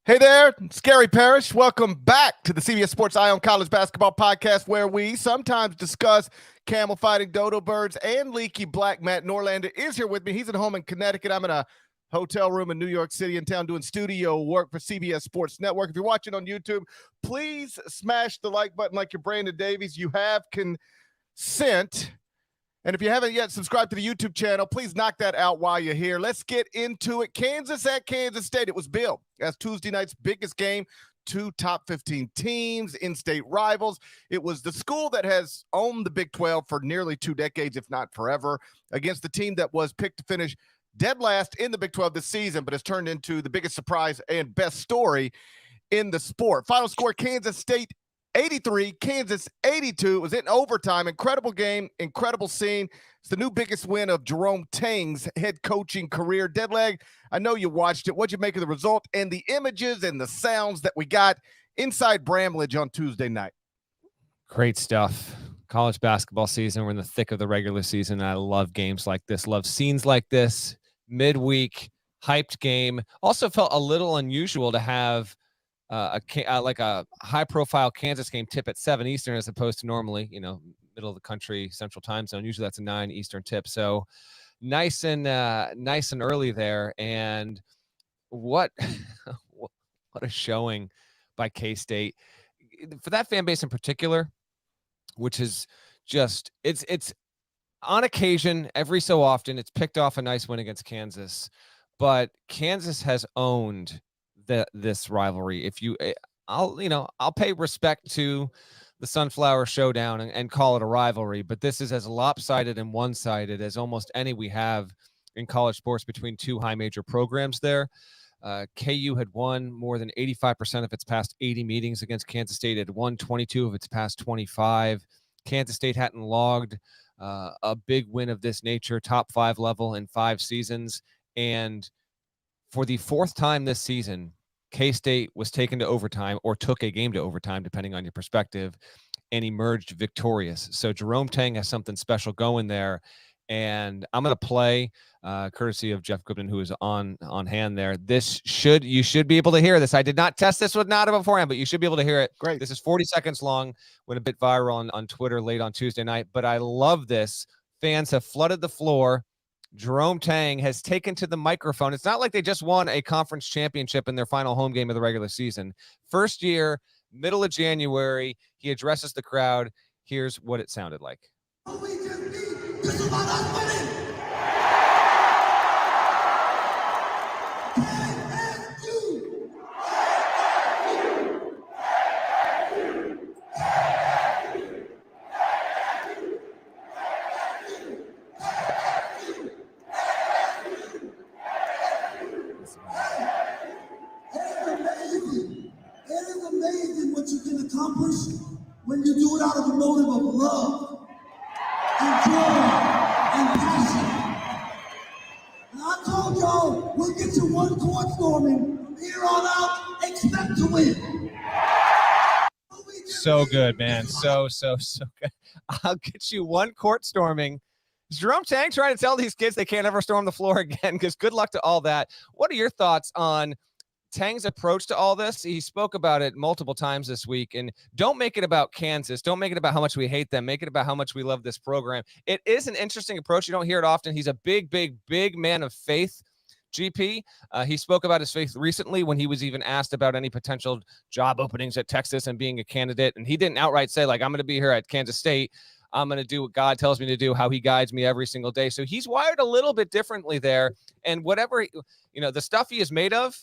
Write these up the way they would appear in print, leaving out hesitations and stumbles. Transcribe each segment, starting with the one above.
Hey there, it's Gary Parrish. Welcome back to the CBS Sports Eye on College Basketball Podcast, where we sometimes discuss camel fighting, dodo birds, and leaky black. Matt Norlander is here with me. He's at home in Connecticut. I'm in a hotel room in New York City in town doing studio work for CBS Sports Network. If you're watching on YouTube, please smash the like button like you're Brandon Davies. You have consent. And if you haven't yet subscribed to the YouTube channel, please knock that out while you're here. Let's get into it. Kansas at Kansas State. It was billed as Tuesday night's biggest game. Two top 15 teams, in-state rivals. It was the school that has owned the Big 12 for nearly 2 decades, if not forever, against the team that was picked to finish dead last in the Big 12 this season, but has turned into the biggest surprise and best story in the sport. Final score, Kansas State 83, Kansas 82. It was in overtime. Incredible game, incredible scene. It's the new biggest win of Jerome Tang's head coaching career. Deadleg, I know you watched it. What'd you make of the result and the images and the sounds that we got inside Bramlage on Tuesday night? Great stuff. College basketball season. We're in the thick of the regular season. I love games like this, love scenes like this. Midweek, hyped game. Also felt a little unusual to have like a high-profile Kansas game tip at 7 Eastern as opposed to normally, middle of the country, Central Time Zone. Usually that's a 9 Eastern tip. So nice and early there. And what a showing by K-State for that fan base in particular, which is just it's on occasion, every so often, it's picked off a nice win against Kansas, but Kansas has owned this rivalry. I'll pay respect to the Sunflower Showdown and call it a rivalry, but this is as lopsided and one-sided as almost any we have in college sports between two high major programs there. KU had won more than 85% of its past 80 meetings against Kansas State. It had won 22 of its past 25. Kansas State hadn't logged a big win of this nature, top 5 level in 5 seasons. And for the 4th time this season, K-State was taken to overtime or took a game to overtime, depending on your perspective, and emerged victorious. So Jerome Tang has something special going there. And I'm going to play, courtesy of Jeff Goodman, who is on hand there. You should be able to hear this. I did not test this with Nada beforehand, but you should be able to hear it. Great. This is 40 seconds long, went a bit viral on Twitter late on Tuesday night, but I love this. Fans have flooded the floor. Jerome Tang has taken to the microphone. It's not like they just won a conference championship in their final home game of the regular season. First year, middle of January, he addresses the crowd. Here's what it sounded like. This is about us winning. Accomplish when you do it out of a motive of love and joy and passion. And I told y'all, we'll get you one court storming from here on out. Expect to win. So good, man. So good. I'll get you one court storming. Is Jerome Tang trying to tell these kids they can't ever storm the floor again? Because good luck to all that. What are your thoughts on Tang's approach to all this? He spoke about it multiple times this week, and don't make it about Kansas. Don't make it about how much we hate them. Make it about how much we love this program. It is an interesting approach. You don't hear it often. He's a big man of faith, GP. He spoke about his faith recently when he was even asked about any potential job openings at Texas and being a candidate. And he didn't outright say, like, I'm going to be here at Kansas State. I'm going to do what God tells me to do, how he guides me every single day. So he's wired a little bit differently there. And whatever, the stuff he is made of,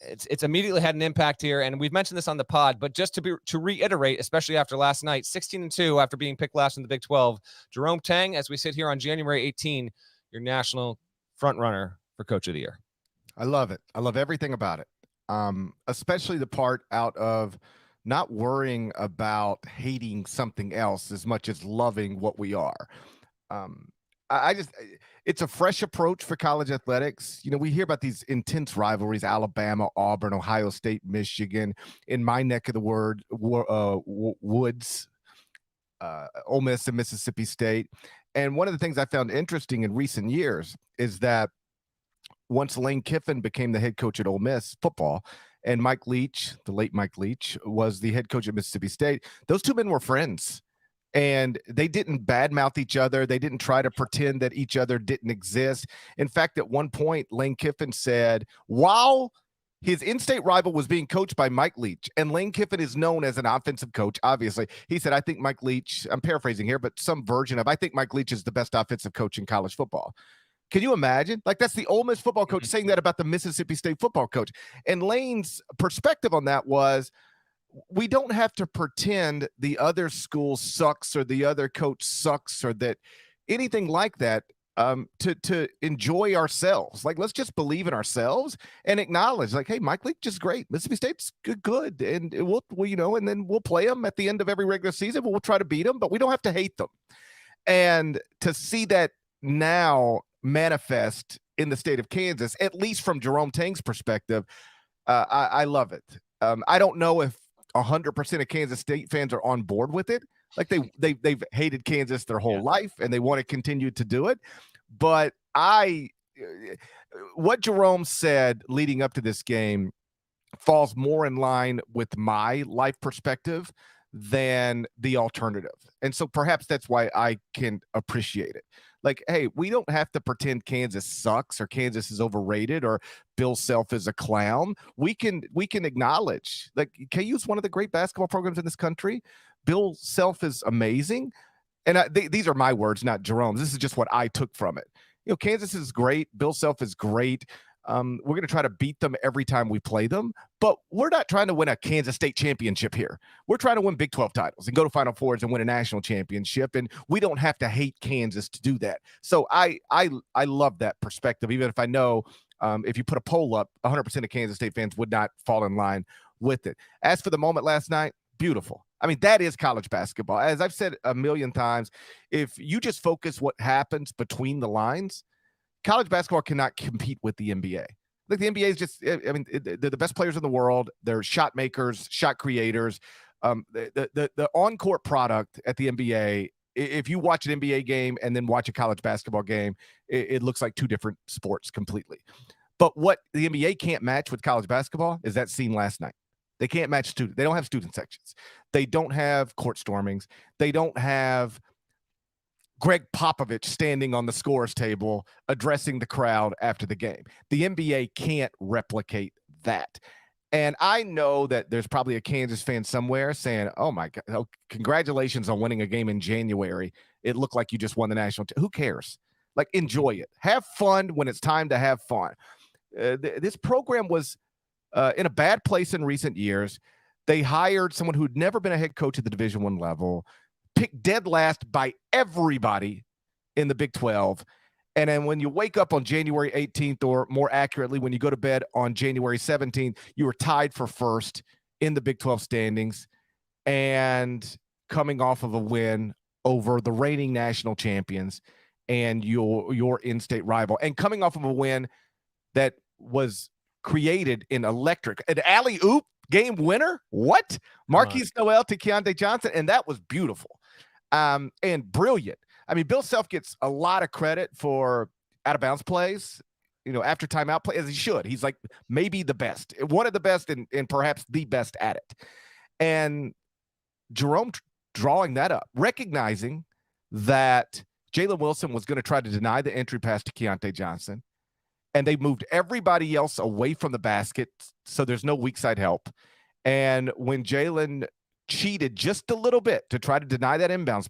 it's immediately had an impact here, and we've mentioned this on the pod, but just to reiterate, especially after last night, 16-2 after being picked last in the Big 12, Jerome Tang, as we sit here on January 18, your national frontrunner for Coach of the Year. I love it. I love everything about it, especially the part out of not worrying about hating something else as much as loving what we are. It's a fresh approach for college athletics. We hear about these intense rivalries, Alabama, Auburn, Ohio State, Michigan. In my neck of the woods, Ole Miss and Mississippi State. And one of the things I found interesting in recent years is that once Lane Kiffin became the head coach at Ole Miss football, and Mike Leach, the late Mike Leach, was the head coach at Mississippi State. Those two men were friends, and they didn't badmouth each other. They didn't try to pretend that each other didn't exist. In fact, at one point, Lane Kiffin said, while his in-state rival was being coached by Mike Leach, and Lane Kiffin is known as an offensive coach, obviously. He said, I think Mike Leach, I'm paraphrasing here, but some version of, I think Mike Leach is the best offensive coach in college football. Can you imagine? Like, that's the Ole Miss football coach saying that about the Mississippi State football coach. And Lane's perspective on that was, we don't have to pretend the other school sucks or the other coach sucks or that anything like that. To enjoy ourselves. Like, let's just believe in ourselves and acknowledge, like, hey, Mike Leach is great. Mississippi State's good. And we'll, and then we'll play them at the end of every regular season. We'll try to beat them, but we don't have to hate them. And to see that now manifest in the state of Kansas, at least from Jerome Tang's perspective, I love it. I don't know if 100% of Kansas State fans are on board with it. Like, they've hated Kansas their whole life, and they want to continue to do it. But what Jerome said leading up to this game falls more in line with my life perspective than the alternative. And so perhaps that's why I can appreciate it. Like, hey, we don't have to pretend Kansas sucks or Kansas is overrated or Bill Self is a clown. We can acknowledge, like, KU is one of the great basketball programs in this country. Bill Self is amazing. And these are my words, not Jerome's. This is just what I took from it. Kansas is great. Bill Self is great. We're going to try to beat them every time we play them, but we're not trying to win a Kansas State championship here. We're trying to win Big 12 titles and go to Final Fours and win a national championship, and we don't have to hate Kansas to do that. So I love that perspective, even if I know if you put a poll up, 100% of Kansas State fans would not fall in line with it. As for the moment last night, beautiful. I mean, that is college basketball. As I've said a million times, if you just focus what happens between the lines, college basketball cannot compete with the NBA. Like, the NBA is just, I mean, they're the best players in the world. They're shot makers, shot creators. The on-court product at the NBA, if you watch an NBA game and then watch a college basketball game, it looks like two different sports completely. But what the NBA can't match with college basketball is that scene last night. They can't match student. They don't have student sections. They don't have court stormings. They don't have Greg Popovich standing on the scorer's table addressing the crowd after the game. The NBA can't replicate that. And I know that there's probably a Kansas fan somewhere saying, oh my God, congratulations on winning a game in January. It looked like you just won the national. Who cares? Like, enjoy it. Have fun when it's time to have fun. This program was in a bad place in recent years. They hired someone who'd never been a head coach at the Division I level, picked dead last by everybody in the Big 12. And then when you wake up on January 18th, or more accurately, when you go to bed on January 17th, you were tied for first in the Big 12 standings and coming off of a win over the reigning national champions and your in-state rival, and coming off of a win that was created in electric, an alley-oop game winner. What? Marquise Noel to Keontae Johnson. And that was beautiful and brilliant. I mean, Bill Self gets a lot of credit for out-of-bounds plays, after timeout play, as he should. He's like maybe the best, one of the best, and perhaps the best at it. And Jerome drawing that up, recognizing that Jalen Wilson was going to try to deny the entry pass to Keontae Johnson, and they moved everybody else away from the basket so there's no weak side help. And when Jalen cheated just a little bit to try to deny that inbounds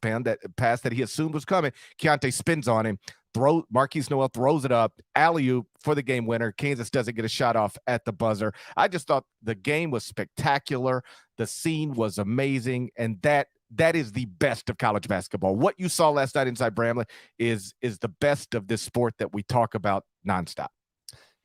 pass that he assumed was coming, Keontae spins on him, Marquise Noel throws it up, alley-oop for the game winner. Kansas doesn't get a shot off at the buzzer. I just thought the game was spectacular. The scene was amazing, and that is the best of college basketball. What you saw last night inside Bramlett is the best of this sport that we talk about nonstop.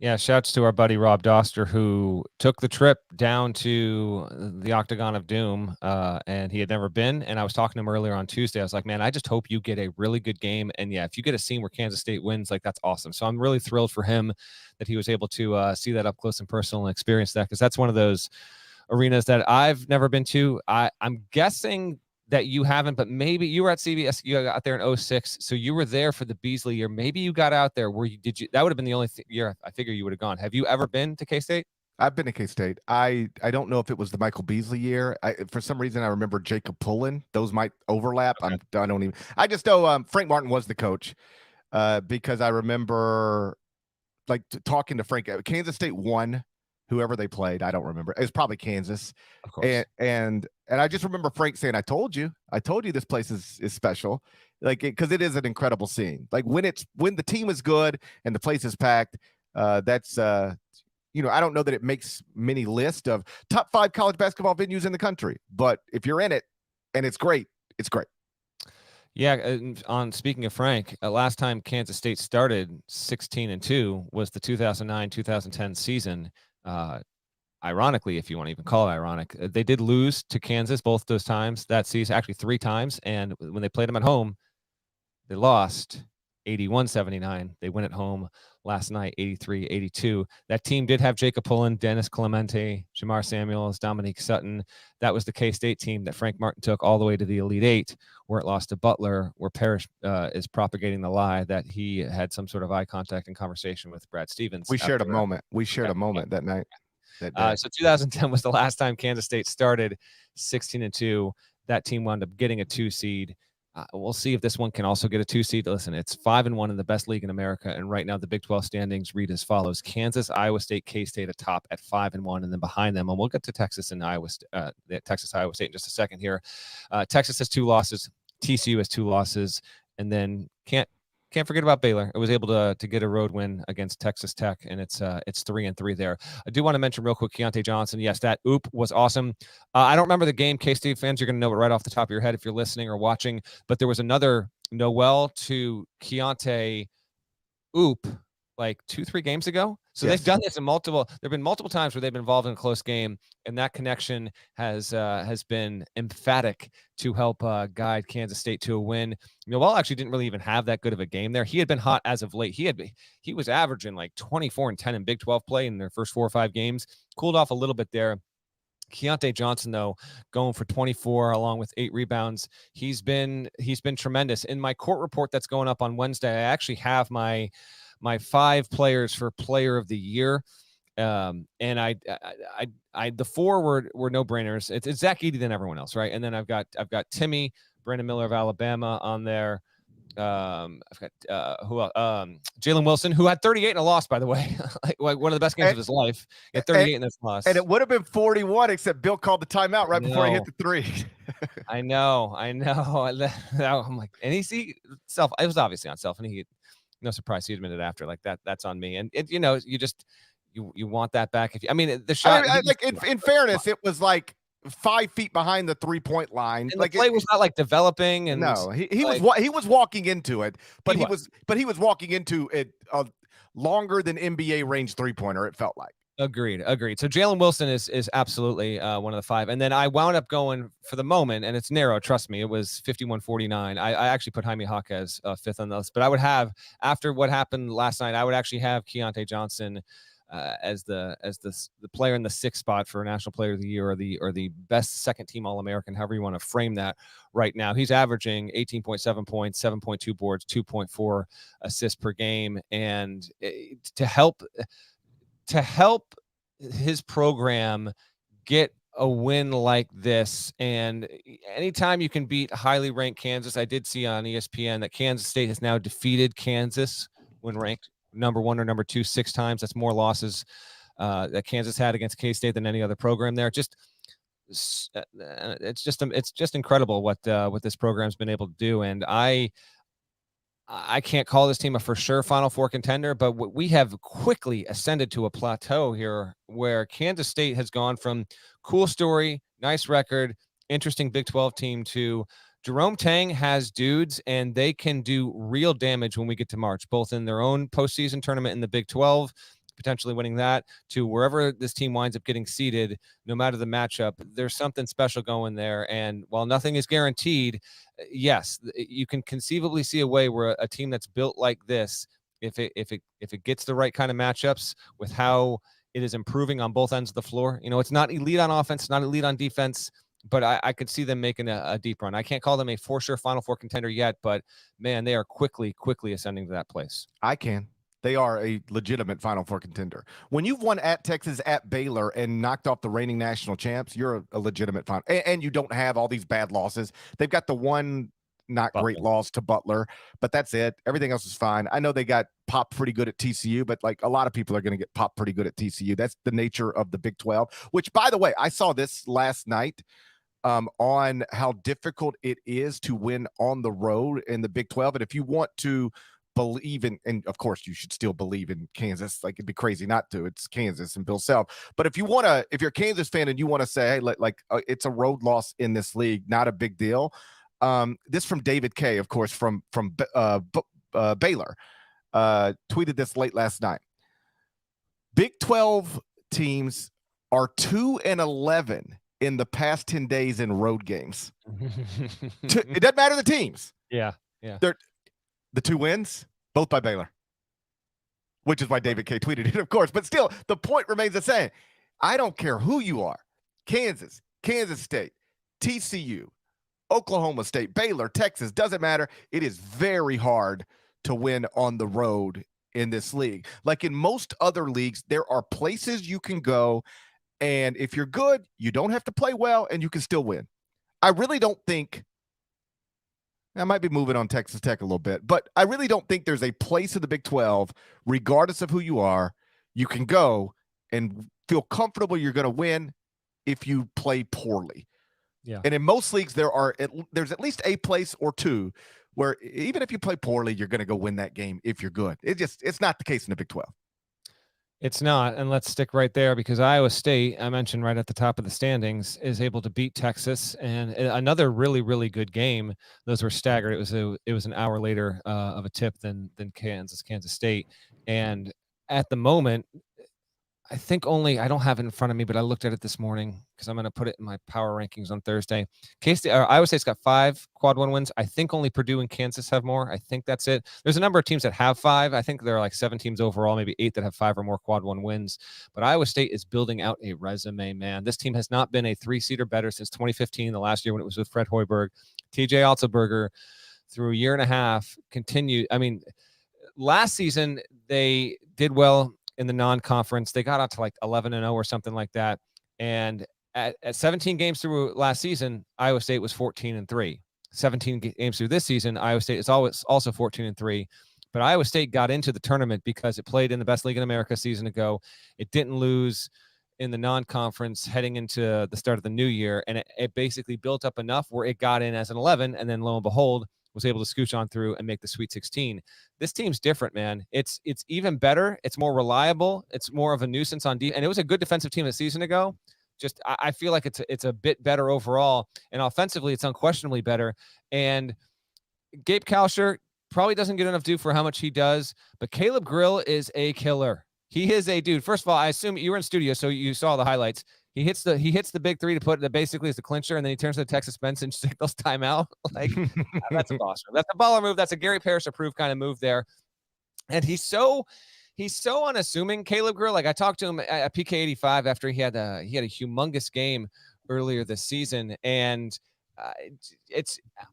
Yeah, shouts to our buddy Rob Doster, who took the trip down to the Octagon of Doom, and he had never been. And I was talking to him earlier on Tuesday. I was like, man, I just hope you get a really good game. And yeah, if you get a scene where Kansas State wins, like, that's awesome. So I'm really thrilled for him that he was able to see that up close and personal and experience that, because that's one of those arenas that I've never been to. I'm guessing that you haven't, but maybe you were at CBS. You got out there in 2006, so you were there for the Beasley year. Maybe you got out there. That would have been the only year I figure you would have gone. Have you ever been to K-State? I've been to K-State. I don't know if it was the Michael Beasley year. For some reason, I remember Jacob Pullen. Those might overlap. Okay. I don't even. I just know Frank Martin was the coach because I remember like talking to Frank. Kansas State won. Whoever they played, I don't remember. It was probably Kansas. Of course. And I just remember Frank saying, "I told you this place is special." Like because it is an incredible scene. Like when the team is good and the place is packed. That's I don't know that it makes many list of top 5 college basketball venues in the country, but if you're in it and it's great, it's great. Yeah. On speaking of Frank, last time Kansas State started 16-2 was the 2009-2010 season. Ironically, if you want to even call it ironic, they did lose to Kansas both those times that season, actually 3 times. And when they played them at home, they lost 81-79. They went at home last night, 83-82. That team did have Jacob Pullen, Dennis Clemente, Jamar Samuels, Dominique Sutton. That was the K-State team that Frank Martin took all the way to the Elite Eight, where it lost to Butler, where Parrish is propagating the lie that he had some sort of eye contact and conversation with Brad Stevens. We shared a moment. That night. So 2010 was the last time Kansas State started 16-2. That team wound up getting a 2 seed. We'll see if this one can also get a 2 seed. Listen, it's 5-1 in the best league in America, and right now the Big 12 standings read as follows: Kansas, Iowa State, K-State atop at 5-1, and then behind them, and we'll get to Texas and Iowa State in just a second here. Texas has 2 losses, TCU has 2 losses, and then can't forget about Baylor. It was able to get a road win against Texas Tech, and it's 3-3 there. I do want to mention real quick Keontae Johnson. Yes, that oop was awesome. I don't remember the game. K-State fans, you're going to know it right off the top of your head if you're listening or watching, but there was another Noel to Keontae oop like 2-3 games ago. So Yes. They've done this in there have been multiple times where they've been involved in a close game, and that connection has been emphatic to help guide Kansas State to a win. Noel actually didn't really even have that good of a game there. He had been hot as of late. He was averaging like 24 and 10 in Big 12 play in their first 4 or 5 games. Cooled off a little bit there. Keontae Johnson, though, going for 24 along with 8 rebounds. He's been tremendous. In my court report that's going up on Wednesday, I actually have my 5 players for Player of the Year, and the 4 were no brainers. It's Zach Edey than everyone else, right? And then I've got Timmy, Brandon Miller of Alabama on there. I've got Jalen Wilson, who had 38 in a loss, by the way, like one of the best games of his life. He had 38 in this loss, and it would have been 41, except Bill called the timeout right before he hit the 3. I know. I'm like, and he self. It was obviously on self, and he. No surprise, he admitted after, like that's on me. And you want that back. The shot. In fairness, it was like 5 feet behind the 3-point line. And like the play was not like developing. And no, he was walking into it, but he was walking into it a longer than NBA range 3-pointer. It felt like. Agreed. So Jalen Wilson is absolutely one of the 5. And then I wound up going for the moment, and it's narrow. Trust me, it was 51-49. I actually put Jaime Jaquez 5th on the list, but I would have, after what happened last night, I would actually have Keontae Johnson as the player in the 6th spot for National Player of the Year or the best second team All-American, however you want to frame that right now. He's averaging 18.7 points, 7.2 boards, 2.4 assists per game, and to help his program get a win like this. And anytime you can beat highly ranked Kansas, I did see on ESPN that Kansas State has now defeated Kansas when ranked number 1 or number 2 6 times. That's more losses that Kansas had against K-State than any other program there. It's just incredible what this program's been able to do. And I can't call this team a for sure Final Four contender, but we have quickly ascended to a plateau here where Kansas State has gone from cool story, nice record, interesting Big 12 team to Jerome Tang has dudes, and they can do real damage when we get to March, both in their own postseason tournament in the Big 12, potentially winning that, to wherever this team winds up getting seeded, no matter the matchup. There's something special going there. And while nothing is guaranteed, yes, you can conceivably see a way where a team that's built like this, if it gets the right kind of matchups with how it is improving on both ends of the floor, it's not elite on offense, not elite on defense, but I could see them making a deep run. I can't call them a for sure Final Four contender yet, but man, they are quickly ascending to that place. I can. they are a legitimate Final Four contender. When you've won at Texas, at Baylor, and knocked off the reigning national champs, you're a legitimate final. And you don't have all these bad losses. They've got the one not great loss to Butler, but that's it. Everything else is fine. I know they got popped pretty good at TCU, but like a lot of people are going to get popped pretty good at TCU. That's the nature of the Big 12, which, by the way, I saw this last night on how difficult it is to win on the road in the Big 12. And if you want to believe in, and of course you should still believe in Kansas, like it'd be crazy not to, it's Kansas and Bill Self. But if you want to, if you're a Kansas fan and you want to say, hey, it's a road loss in this league, not a big deal. This from David K, of course, from Baylor, tweeted this late last night. Big 12 teams are 2-11 in the past 10 days in road games. It doesn't matter the teams. Yeah. They're the 2 wins, both by Baylor, which is why David K tweeted it, of course. But still, the point remains the same. I don't care who you are. Kansas, Kansas State, TCU, Oklahoma State, Baylor, Texas, doesn't matter. It is very hard to win on the road in this league. Like in most other leagues, there are places you can go, and if you're good, you don't have to play well, and you can still win. I really don't think, I might be moving on Texas Tech a little bit, but I really don't think there's a place in the Big 12, regardless of who you are, you can go and feel comfortable you're going to win if you play poorly. Yeah. And in most leagues, there's at least a place or two where even if you play poorly, you're going to go win that game if you're good. It's not the case in the Big 12. It's not. And let's stick right there because Iowa State, I mentioned right at the top of the standings, is able to beat Texas, and another really, really good game. Those were staggered. It was an hour later of a tip than Kansas State. And at the moment, I think I don't have it in front of me, but I looked at it this morning because I'm going to put it in my power rankings on Thursday. Iowa State's got 5 quad 1 wins. I think only Purdue and Kansas have more. I think that's it. There's a number of teams that have 5. I think there are like 7 teams overall, maybe 8 that have 5 or more quad 1 wins. But Iowa State is building out a resume, man. This team has not been a 3-seed or better since 2015, the last year when it was with Fred Hoiberg. TJ Otzelberger, through a year and a half, continued. I mean, last season they did well in the non-conference. They got out to like 11-0 or something like that. And at 17 games through last season, Iowa State was 14-3. 17 games through this season, Iowa State is always also 14-3. But Iowa State got into the tournament because it played in the best league in America a season ago. It didn't lose in the non-conference heading into the start of the new year. And it basically built up enough where it got in as an 11. And then lo and behold, was able to scooch on through and make the Sweet 16. This team's different, man. It's even better. It's more reliable. It's more of a nuisance on defense. And it was a good defensive team a season ago. Just I feel like it's a bit better overall. And offensively, it's unquestionably better. And Gabe Kalsher probably doesn't get enough due for how much he does. But Caleb Grill is a killer. He is a dude. First of all, I assume you were in studio, so you saw the highlights. He hits the big 3 to put it basically as the clincher, and then he turns to the Texas Benson and signals timeout. Like that's a boss move. That's a baller move. That's a Gary Parrish approved kind of move there. And he's so unassuming, Caleb Grill. Like I talked to him at PK85 after he had a humongous game earlier this season, and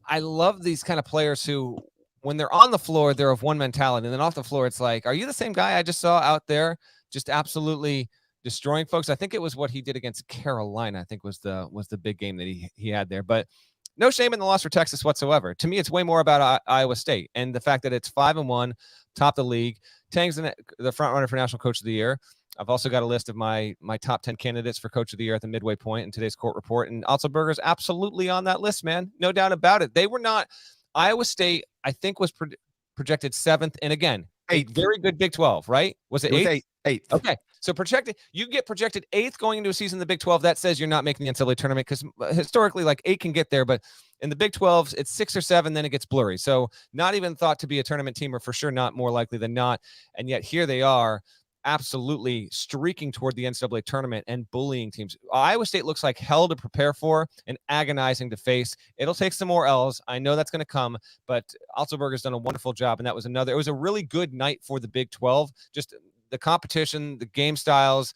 I love these kind of players who, when they're on the floor, they're of one mentality, and then off the floor, it's like, are you the same guy I just saw out there, just absolutely destroying folks? I think it was what he did against Carolina. I think was the big game that he had there. But no shame in the loss for Texas whatsoever. To me, it's way more about Iowa State and the fact that it's 5-1, top of the league. Tang's the front runner for National Coach of the Year. I've also got a list of my top 10 candidates for Coach of the Year at the midway point in today's court report. And Otzelberger's absolutely on that list, man. No doubt about it. They were not. Iowa State, I think, was projected 7th. And again, 8th. Very good Big 12, right? Was it 8th? 8th. Okay. So you get projected 8th going into a season in the Big 12. That says you're not making the NCAA tournament because historically, like 8 can get there, but in the Big 12, it's 6 or 7, then it gets blurry. So not even thought to be a tournament team, or for sure not, more likely than not. And yet here they are, absolutely streaking toward the NCAA tournament and bullying teams. Iowa State looks like hell to prepare for and agonizing to face. It'll take some more L's. I know that's going to come, but Otzelberger's done a wonderful job. And it was a really good night for the Big 12. Just the competition, the game styles,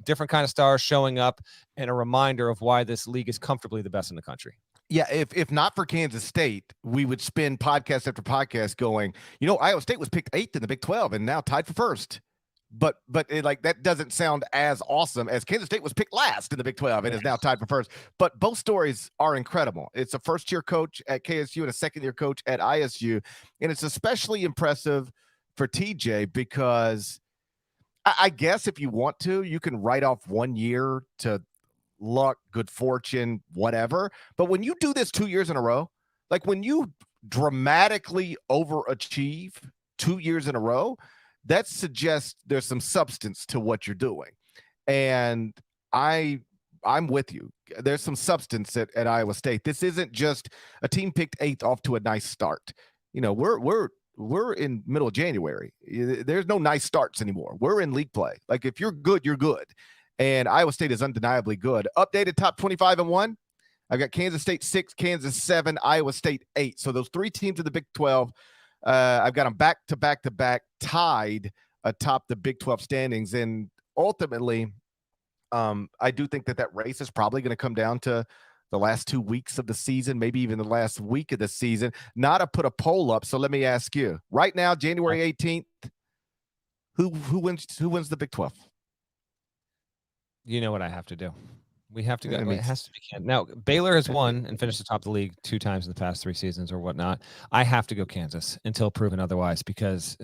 different kind of stars showing up, and a reminder of why this league is comfortably the best in the country. Yeah, if not for Kansas State, we would spend podcast after podcast going, Iowa State was picked 8th in the Big 12 and now tied for first. But like that doesn't sound as awesome as Kansas State was picked last in the Big 12 and is now tied for first. But both stories are incredible. It's a first-year coach at KSU and a second-year coach at ISU, and it's especially impressive for TJ because I guess if you want to, you can write off 1 year to luck, good fortune, whatever. But when you do this 2 years in a row, like when you dramatically overachieve 2 years in a row, that suggests there's some substance to what you're doing. And I'm with you. There's some substance at Iowa State. This isn't just a team picked 8th off to a nice start. We're in middle of January. There's no nice starts anymore. We're in league play. Like if you're good, you're good. And Iowa State is undeniably good. Updated top 25 and 1. I've got Kansas State 6, Kansas 7, Iowa State 8. So those 3 teams in the Big 12, I've got them back to back to back, tied atop the Big 12 standings. And ultimately, I do think that race is probably going to come down to the last 2 weeks of the season, maybe even the last week of the season. Not to put a poll up. So let me ask you right now, January 18th, who wins the Big 12? You know what I have to do. We have to go. It has to be Kansas. Now, Baylor has won and finished atop the league 2 times in the past 3 seasons or whatnot. I have to go Kansas until proven otherwise, because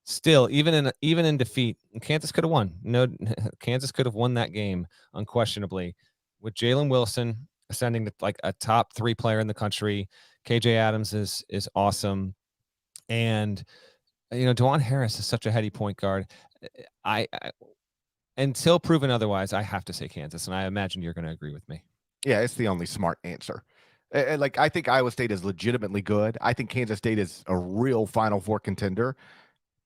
still, even in defeat, Kansas could have won. No, Kansas could have won that game unquestionably, with Jalen Wilson ascending to like a top 3 player in the country. KJ Adams is awesome, and DeJuan Harris is such a heady point guard. I until proven otherwise, I have to say Kansas, and I imagine you're going to agree with me. Yeah, it's the only smart answer. Like, I think Iowa State is legitimately good. I think Kansas State is a real Final Four contender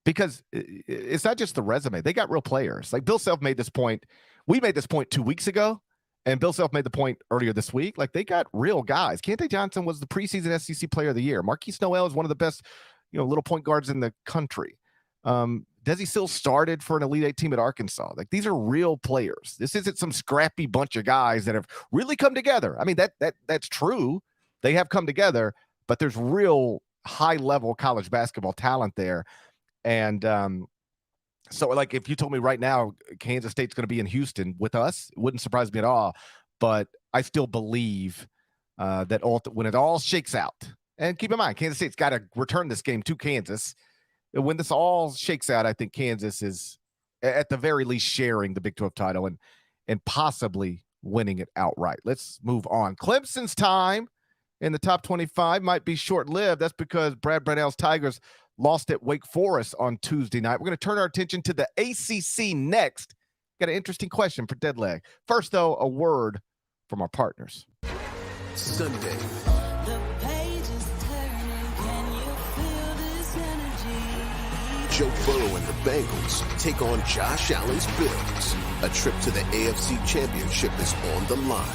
because it's not just the resume. They got real players. Like Bill Self made this point. We made this point 2 weeks ago, and Bill Self made the point earlier this week. Like, they got real guys. Kente Johnson was the preseason SEC Player of the Year. Marquise Noel is one of the best, little point guards in the country. Desi Sills started for an Elite 8 team at Arkansas. Like, these are real players. This isn't some scrappy bunch of guys that have really come together. I mean, that's true. They have come together, but there's real high-level college basketball talent there. And so, like, if you told me right now Kansas State's going to be in Houston with us, it wouldn't surprise me at all. But I still believe that when it all shakes out, and keep in mind, Kansas State's got to return this game to Kansas. When this all shakes out, I think Kansas is at the very least sharing the Big 12 title and possibly winning it outright. Let's move on. Clemson's time in the top 25 might be short-lived. That's because Brad Brownell's Tigers lost at Wake Forest on Tuesday night. We're going to turn our attention to the ACC next. Got an interesting question for Deadleg. First, though, a word from our partners. Sunday. Joe Burrow and the Bengals take on Josh Allen's Bills. A trip to the AFC Championship is on the line.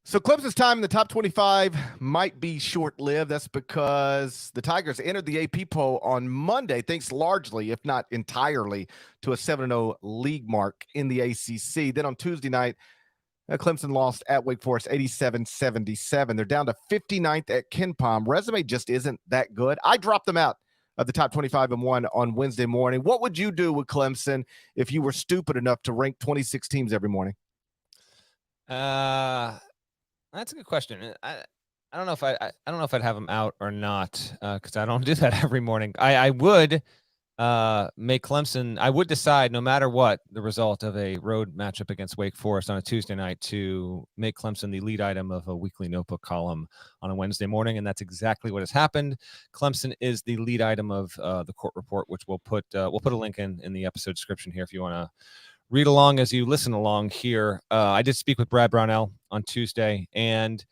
So Clemson's time in the top 25 might be short-lived. That's because the Tigers entered the AP poll on Monday, thanks largely, if not entirely, to a 7-0 league mark in the ACC. Then on Tuesday night, Clemson lost at Wake Forest 87-77. They're down to 59th at KenPom. Resume just isn't that good. I dropped them out of the top 25 and 1 on Wednesday morning. What would you do with Clemson if you were stupid enough to rank 26 teams every morning? That's a good question. I don't know if I don't know if I'd have them out or not, because I don't do that every morning. I would make Clemson. I would decide, no matter what the result of a road matchup against Wake Forest on a Tuesday night, to make Clemson the lead item of a weekly notebook column on a Wednesday morning, and that's exactly what has happened. Clemson is the lead item of the court report, which we'll put a link in the episode description here if you want to read along as you listen along here. I did speak with Brad Brownell on Tuesday, and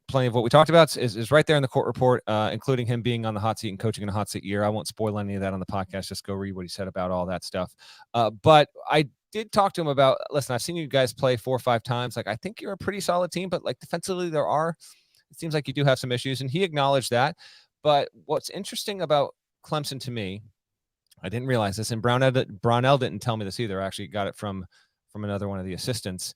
plenty of what we talked about is right there in the court report, including him being on the hot seat and coaching in a hot seat year. I won't spoil any of that on the podcast. Just go read what he said about all that stuff. But I did talk to him about, listen, I've seen you guys play 4 or 5 times. Like, I think you're a pretty solid team, but like defensively it seems like you do have some issues. And he acknowledged that. But what's interesting about Clemson to me, I didn't realize this, and Brownell didn't tell me this either. I actually got it from another one of the assistants.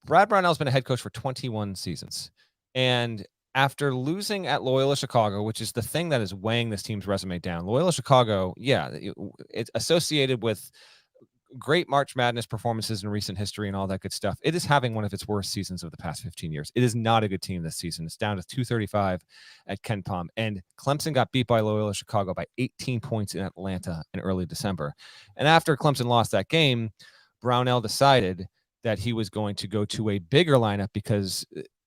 Brad Brownell's been a head coach for 21 seasons, and after losing at Loyola Chicago, which is the thing that is weighing this team's resume down, Loyola Chicago, it's associated with great March Madness performances in recent history and all that good stuff. It is having one of its worst seasons of the past 15 years. It is not a good team this season. It's down to 235 at KenPom. And Clemson got beat by Loyola Chicago by 18 points in Atlanta in early December. And after Clemson lost that game, Brownell decided that he was going to go to a bigger lineup because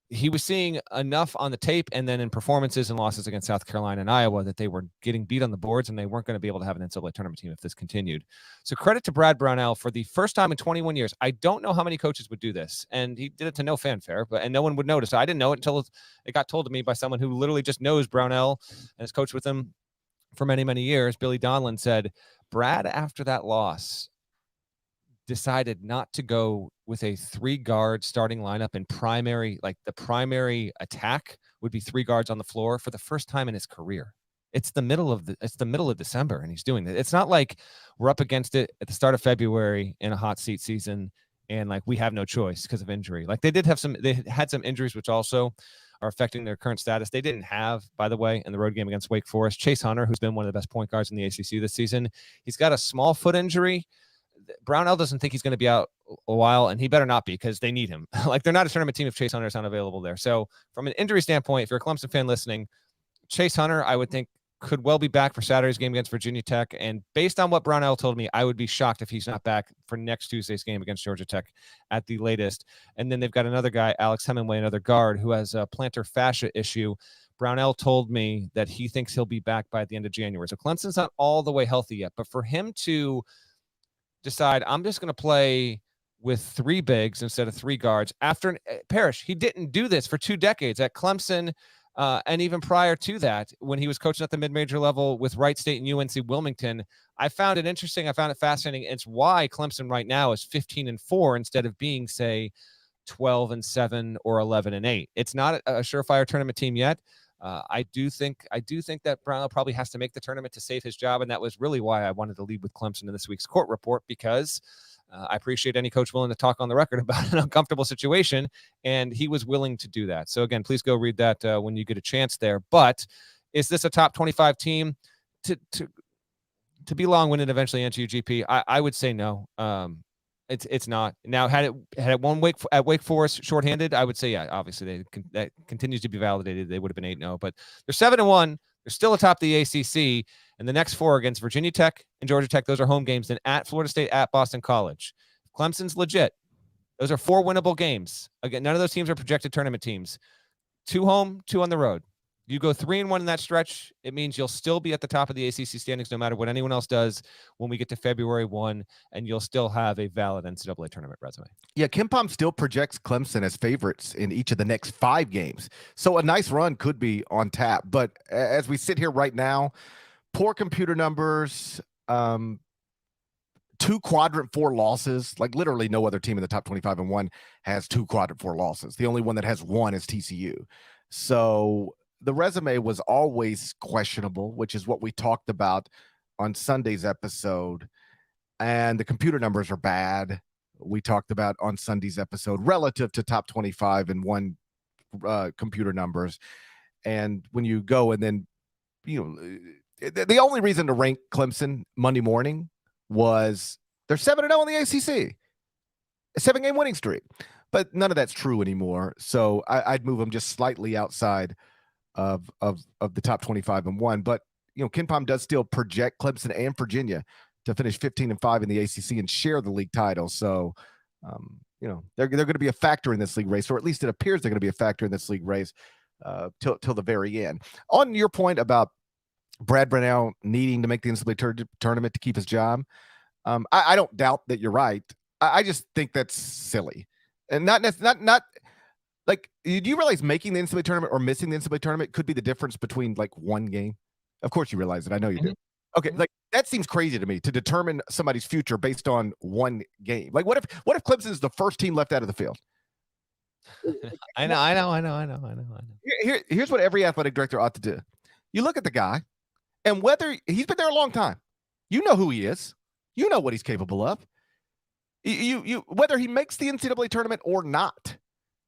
he was seeing enough on the tape and then in performances and losses against South Carolina and Iowa that they were getting beat on the boards and they weren't going to be able to have an NCAA tournament team if this continued. So credit to Brad Brownell for the first time in 21 years. I don't know how many coaches would do this, and he did it to no fanfare, and no one would notice. I didn't know it until it got told to me by someone who literally just knows Brownell and has coached with him for many, many years. Billy Donlin said, Brad, after that loss, decided not to go with a 3-guard starting lineup and the primary attack would be 3 guards on the floor for the first time in his career. It's the middle of December and he's doing that. It's not like we're up against it at the start of February in a hot seat season and like we have no choice because of injury. Like they had some injuries which also are affecting their current status. They didn't have, by the way, in the road game against Wake Forest, Chase Hunter, who's been one of the best point guards in the ACC this season. He's got a small foot injury. Brownell doesn't think he's going to be out a while, and he better not be because they need him. Like they're not a tournament team if Chase Hunter is not available there. So from an injury standpoint, if you're a Clemson fan listening, Chase Hunter, I would think could well be back for Saturday's game against Virginia Tech. And based on what Brownell told me, I would be shocked if he's not back for next Tuesday's game against Georgia Tech at the latest. And then they've got another guy, Alex Hemingway, another guard who has a plantar fascia issue. Brownell told me that he thinks he'll be back by the end of January. So Clemson's not all the way healthy yet, but for him to decide I'm just going to play with 3 bigs instead of 3 guards after Parrish. He didn't do this for 2 decades at Clemson. And even prior to that, when he was coaching at the mid-major level with Wright State and UNC Wilmington, I found it interesting. I found it fascinating. It's why Clemson right now is 15-4 instead of being, say, 12-7 or 11-8. It's not a surefire tournament team yet. I do think that Brownell probably has to make the tournament to save his job, and that was really why I wanted to lead with Clemson in this week's court report, because I appreciate any coach willing to talk on the record about an uncomfortable situation, and he was willing to do that. So again, please go read that when you get a chance there. But is this a top 25 team? To be long-winded, eventually answer you, GP, I would say no. It's not. Now, had it won at Wake Forest shorthanded, I would say, yeah, obviously that continues to be validated. They would have been 8-0, but they're 7-1. They're still atop the ACC, and the next 4 against Virginia Tech and Georgia Tech, those are home games. Then at Florida State, at Boston College. Clemson's legit. Those are 4 winnable games. Again, none of those teams are projected tournament teams. 2 home, 2 on the road. You go 3-1 in that stretch, it means you'll still be at the top of the ACC standings no matter what anyone else does when we get to February 1, and you'll still have a valid NCAA tournament resume. Yeah, KenPom still projects Clemson as favorites in each of the next 5 games. So a nice run could be on tap. But as we sit here right now, poor computer numbers, 2 quadrant 4 losses. Like literally no other team in the top 25-1 has 2 quadrant 4 losses. The only one that has 1 is TCU. So the resume was always questionable, which is what we talked about on Sunday's episode. And the computer numbers are bad. We talked about on Sunday's episode relative to top 25-1 computer numbers. And when you go and then, the only reason to rank Clemson Monday morning was they're 7-0 in the ACC, a 7-game winning streak. But none of that's true anymore. So I'd move them just slightly outside of the top 25-1. But KenPom does still project Clemson and Virginia to finish 15-5 in the ACC and share the league title. So they're going to be a factor in this league race, or at least it appears they're going to be a factor in this league race till the very end. On your point about Brad Brownell needing to make the NCAA tournament to keep his job, I don't doubt that you're right. I just think that's silly, and not like, do you realize making the NCAA tournament or missing the NCAA tournament could be the difference between like 1 game? Of course you realize it. I know you do. Okay, like that seems crazy to me, to determine somebody's future based on 1 game. Like what if Clemson is the first team left out of the field? I know. Here's what every athletic director ought to do. You look at the guy, and whether he's been there a long time, You know who he is. You know what he's capable of. You whether he makes the NCAA tournament or not,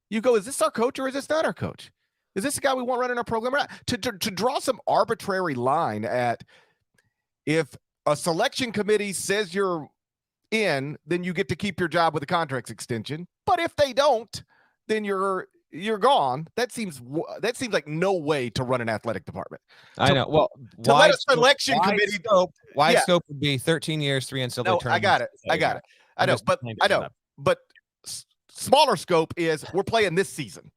you go, is this our coach or is this not our coach? Is this the guy we want running our program or not? To draw some arbitrary line at, if a selection committee says you're in, then you get to keep your job with a contract extension. But if they don't, then you're gone. That seems like no way to run an athletic department. I know. Well, to let a selection committee wide scope would be 13 years, 3 NCAA tournaments. I got it. I know, but smaller scope is we're playing this season,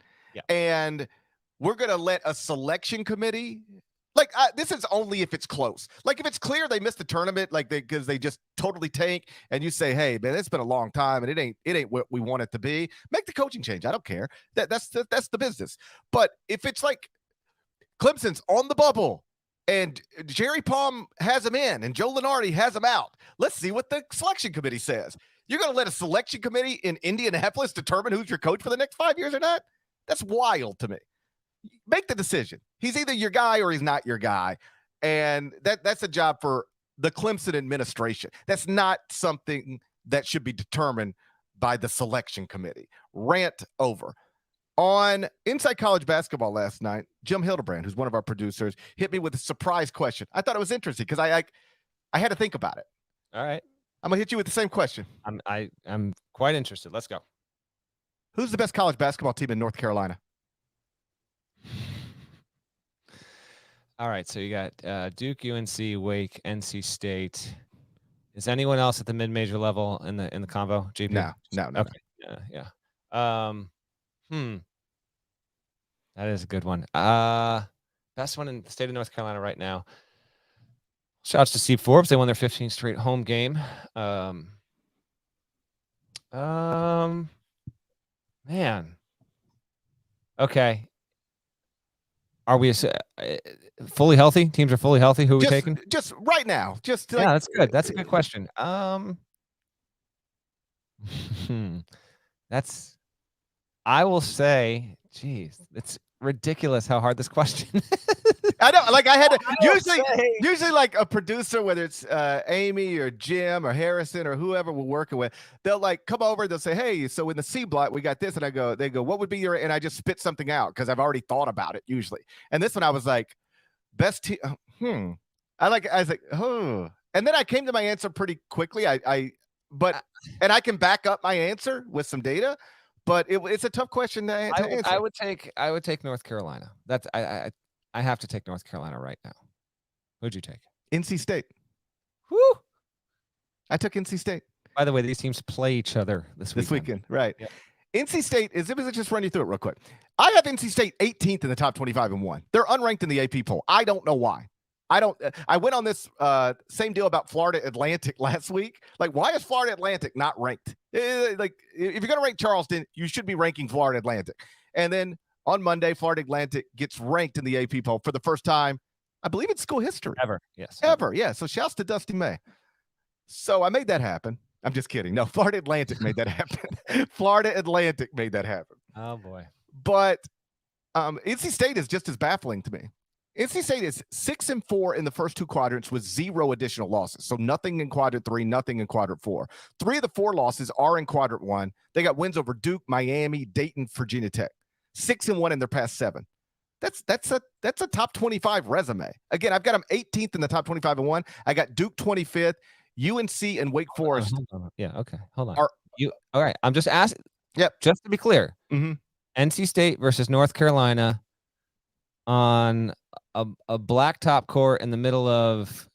and we're gonna let a selection committee. Like, this is only if it's close. Like, if it's clear they missed the tournament, like because they just totally tank, and you say, "Hey, man, it's been a long time, and it ain't what we want it to be." Make the coaching change. I don't care. That's the business. But if it's like Clemson's on the bubble, and Jerry Palm has him in, and Joe Lunardi has him out, let's see what the selection committee says. You're going to let a selection committee in Indianapolis determine who's your coach for the next 5 years or not? That's wild to me. Make the decision. He's either your guy or he's not your guy. And that's a job for the Clemson administration. That's not something that should be determined by the selection committee. Rant over. On Inside College Basketball last night, Jim Hildebrand, who's one of our producers, hit me with a surprise question. I thought it was interesting because I had to think about it. All right. I'm going to hit you with the same question. I'm quite interested. Let's go. Who's the best college basketball team in North Carolina? All right, so you got Duke, UNC, Wake, NC State. Is anyone else at the mid-major level in the combo? GP? No. Okay. Yeah. That is a good one. Best one in the state of North Carolina right now. Shouts to Steve Forbes. They won their 15th straight home game. Man. Okay. Are we fully healthy? Teams are fully healthy. Who are we taking? Just right now. Yeah, that's good. That's a good question. I will say, geez, it's ridiculous how hard this question is. I know, like I had to usually like a producer, whether it's Amy or Jim or Harrison or whoever we're working with, they'll like come over, they'll say, "Hey, so in the C block we got this," and they go, "What would be your?" And I just spit something out because I've already thought about it usually. And this one I was like, best team. I was like, oh, and then I came to my answer pretty quickly. And I can back up my answer with some data. But it's a tough question to answer. I would take North Carolina. That's I have to take North Carolina right now. Who'd you take? NC State. Woo! I took NC State. By the way, these teams play each other this weekend. Right. Yeah. NC State is. Let me just run you through it real quick. I have NC State 18th in the top 25 and 1. They're unranked in the AP poll. I don't know why. I went on this same deal about Florida Atlantic last week. Like, why is Florida Atlantic not ranked? Like, if you're going to rank Charleston, you should be ranking Florida Atlantic. And then on Monday, Florida Atlantic gets ranked in the AP poll for the first time, I believe, in school history. Ever. Yes. Ever. Yeah. So shouts to Dusty May. So I made that happen. I'm just kidding. No, Florida Atlantic made that happen. Florida Atlantic made that happen. Oh, boy. But NC State is just as baffling to me. NC State is 6-4 in the first two quadrants with 0 additional losses. So nothing in quadrant 3, nothing in quadrant 4. 3 of the 4 losses are in quadrant 1. They got wins over Duke, Miami, Dayton, Virginia Tech. 6-1 in their past 7. That's a top 25 resume. Again, I've got them 18th in the top 25 and 1. I got Duke 25th, UNC and Wake Forest. Yeah. Okay. Hold on. All right. I'm just asking. Yep. Just to be clear, mm-hmm. NC State versus North Carolina on a blacktop court in the middle of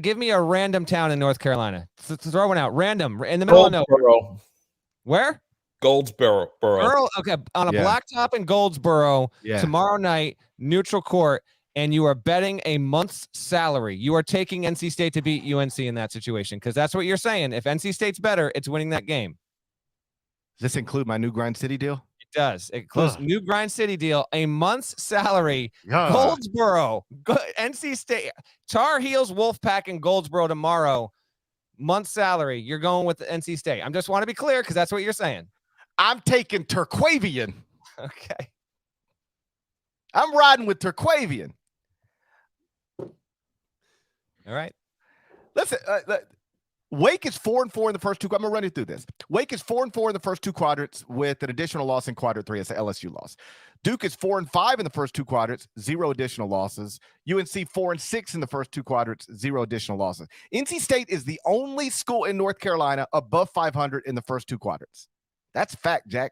give me a random town in North Carolina. Throw one out. Random in the middle of nowhere. Where? Goldsboro. Okay, on a blacktop in Goldsboro tomorrow night, neutral court, and you are betting a month's salary. You are taking NC State to beat UNC in that situation because that's what you're saying. If NC State's better, it's winning that game. Does this include my new Grind City deal? It does. It includes new Grind City deal, a month's salary. Goldsboro, NC State, Tar Heels, Wolfpack, and Goldsboro tomorrow. Month's salary. You're going with the NC State. I just want to be clear because that's what you're saying. I'm taking Turquavian. Okay. I'm riding with Turquavian. All right. listen. Wake is 4-4 in the first two. I'm gonna run you through this. Wake is 4-4 in the first two quadrants with an additional loss in quadrant 3. It's an LSU loss. Duke is 4-5 in the first two quadrants, 0 additional losses. UNC 4-6 in the first two quadrants, 0 additional losses. NC State is the only school in North Carolina above 500 in the first two quadrants. That's fact, Jack.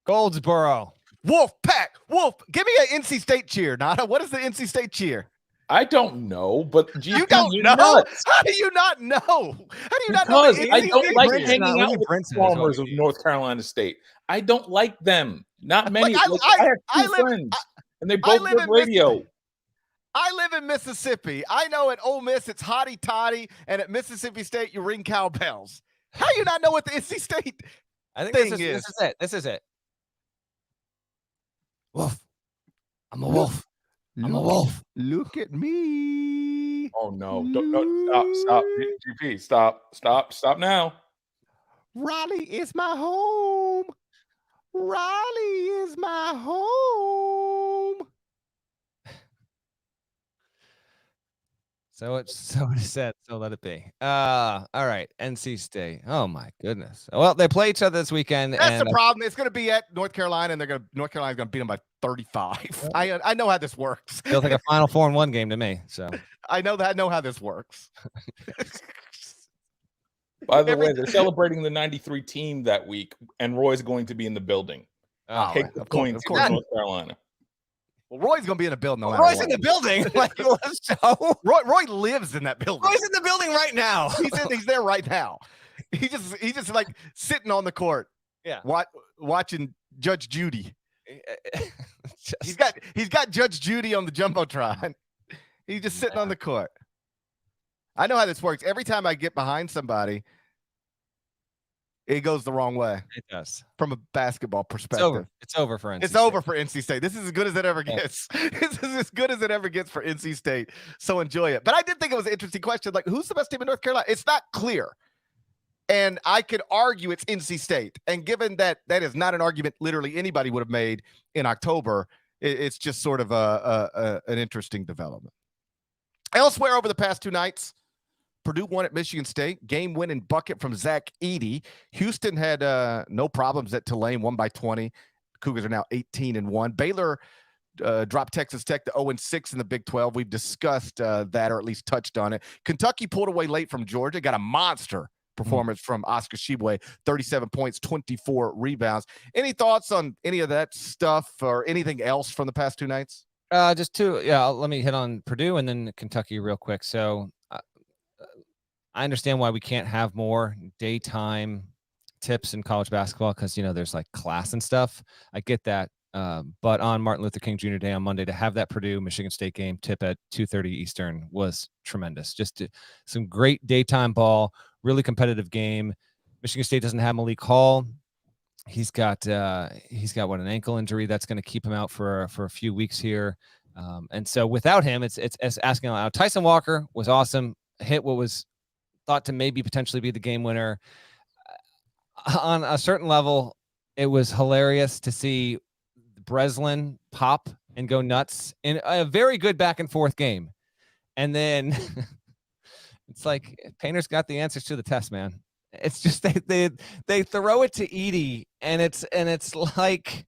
Goldsboro. Wolf Pack. Wolf. Give me an NC State cheer, Nada. What is the NC State cheer? I don't know, but you don't know? Nuts. How do you not know? How do you not know? Because I don't like hanging out with Brinson farmers of North Carolina State. I don't like them. Not many. I have two friends, and they both live radio. I live in Mississippi. I know at Ole Miss it's hotty toddy, and at Mississippi State you ring cowbells. How do you not know what the NC State I think thing is? This is it. Wolf. I'm a wolf. I'm a wolf. Look at me. Oh no! Stop! GP, stop now! Raleigh is my home. Raleigh is my home. So it said. So let it be. All right. NC State. Oh my goodness. Well, they play each other this weekend. That's the problem. It's going to be at North Carolina, and North Carolina's going to beat them by 35. I know how this works. Feels like a Final Four in one game to me. So I know how this works. By the way, they're celebrating the 93 team that week, and Roy's going to be in the building. Take the points to North Carolina. Well, Roy's going to be in the building. Roy's in the building. Like, so. Roy lives in that building. Roy's in the building right now. He's there right now. He's just like sitting on the court. Yeah. Watching Judge Judy. He's got Judge Judy on the Jumbotron. He's just sitting on the court. I know how this works. Every time I get behind somebody, it goes the wrong way. It does. From a basketball perspective. It's over for NC It's State. over for NC State. This is as good as it ever gets. This is as good as it ever gets for NC State. So enjoy it. But I did think it was an interesting question. Like, who's the best team in North Carolina? It's not clear. And I could argue it's NC State. And given that that is not an argument literally anybody would have made in October, it's just sort of an interesting development. Elsewhere over the past two nights, Purdue won at Michigan State. Game-winning bucket from Zach Edey. Houston had no problems at Tulane, won by 20. Cougars are now 18-1. Baylor dropped Texas Tech to 0-6 in the Big 12. We've discussed that, or at least touched on it. Kentucky pulled away late from Georgia. Got a monster performance from Oscar Tshiebwe, 37 points, 24 rebounds. Any thoughts on any of that stuff or anything else from the past two nights? Just two. Yeah, let me hit on Purdue and then Kentucky real quick. So I understand why we can't have more daytime tips in college basketball because, there's like class and stuff. I get that. But on Martin Luther King Jr. Day on Monday, to have that Purdue-Michigan State game tip at 2:30 Eastern was tremendous. Just some great daytime ball, really competitive game. Michigan State doesn't have Malik Hall. He's got what, an ankle injury that's going to keep him out for a few weeks here. And so without him, it's asking out. Tyson Walker was awesome. Hit what was thought to maybe potentially be the game winner. On a certain level, it was hilarious to see Breslin pop and go nuts in a very good back and forth game. And then it's like Painter's got the answers to the test, man. It's just they throw it to Edey and it's like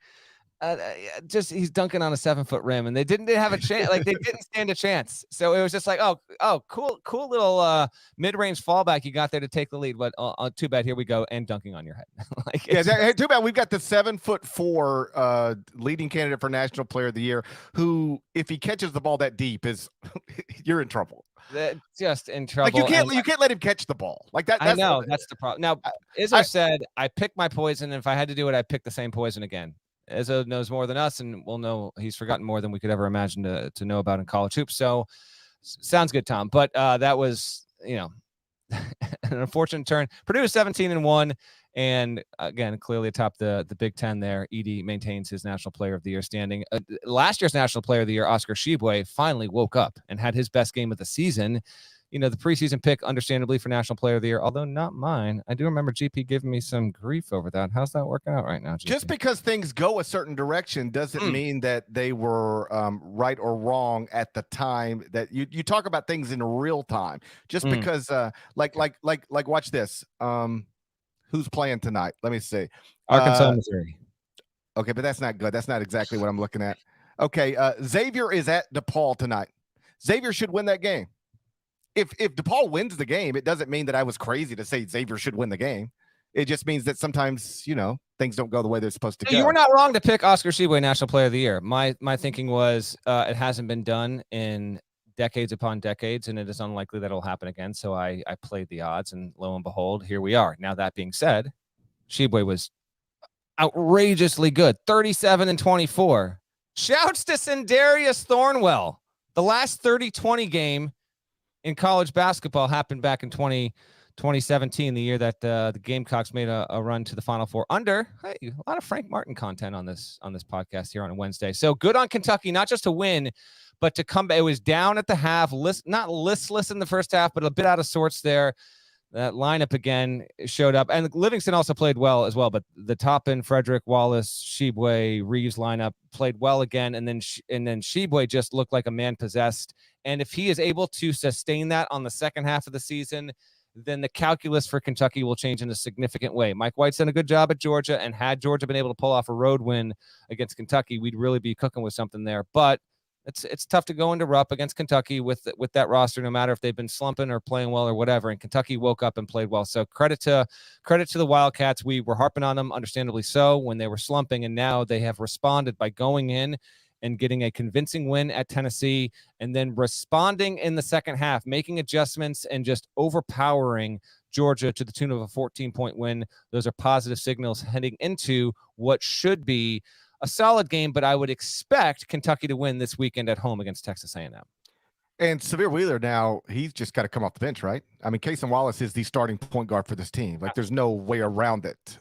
just he's dunking on a 7-foot rim and they didn't have a chance. Like they didn't stand a chance. So it was just like, oh, cool little mid-range fallback you got there to take the lead. But too bad. Here we go and dunking on your head. Too bad. We've got the 7'4" leading candidate for National Player of the Year, who, if he catches the ball that deep, is you're in trouble. Just in trouble. Like you can't let him catch the ball like that. I know that's the problem. Now, Izzo said, I picked my poison, and if I had to do it, I'd pick the same poison again. Izzo knows more than us, and we'll know he's forgotten more than we could ever imagine to know about in college hoops. So, sounds good, Tom. But that was, an unfortunate turn. Purdue is 17-1, and again, clearly atop the Big Ten there. Edey maintains his National Player of the Year standing. Last year's National Player of the Year, Oscar Tshiebwe, finally woke up and had his best game of the season. the preseason pick, understandably, for National Player of the Year, although not mine. I do remember GP giving me some grief over that. How's that working out right now, GP? Just because things go a certain direction doesn't mean that they were right or wrong at the time. That you talk about things in real time. Just because, like, watch this. Who's playing tonight? Let me see. Arkansas, Missouri. Okay, but that's not good. That's not exactly what I'm looking at. Okay, Xavier is at DePaul tonight. Xavier should win that game. If DePaul wins the game, it doesn't mean that I was crazy to say Xavier should win the game. It just means that sometimes, things don't go the way they're supposed to go. You were not wrong to pick Oscar Tshiebwe National Player of the Year. My thinking was it hasn't been done in decades upon decades, and it is unlikely that it'll happen again. So I played the odds, and lo and behold, here we are. Now, that being said, Tshiebwe was outrageously good, 37 and 24. Shouts to Sindarius Thornwell. The last 30-20 game in college basketball happened back in 2017, the year that the Gamecocks made a run to the Final Four a lot of Frank Martin content on this podcast here on a Wednesday. So good on Kentucky, not just to win, but to come back. It was down at the half, not listless in the first half, but a bit out of sorts there. That lineup again showed up, and Livingston also played well as well. But the top end, Frederick, Wallace, Tshiebwe, Reeves lineup played well again, and then Tshiebwe just looked like a man possessed. And if he is able to sustain that on the second half of the season, then the calculus for Kentucky will change in a significant way. Mike White's done a good job at Georgia, and had Georgia been able to pull off a road win against Kentucky, we'd really be cooking with something there. But it's tough to go into Rupp against Kentucky with that roster, no matter if they've been slumping or playing well or whatever. And Kentucky woke up and played well. So credit to the Wildcats. We were harping on them, understandably so, when they were slumping, and now they have responded by going in and getting a convincing win at Tennessee, and then responding in the second half, making adjustments and just overpowering Georgia to the tune of a 14-point win. Those are positive signals heading into what should be a solid game, but I would expect Kentucky to win this weekend at home against Texas A&M. And Severe Wheeler now, he's just got to come off the bench, right? I mean, Cason Wallace is the starting point guard for this team. Like, there's no way around it.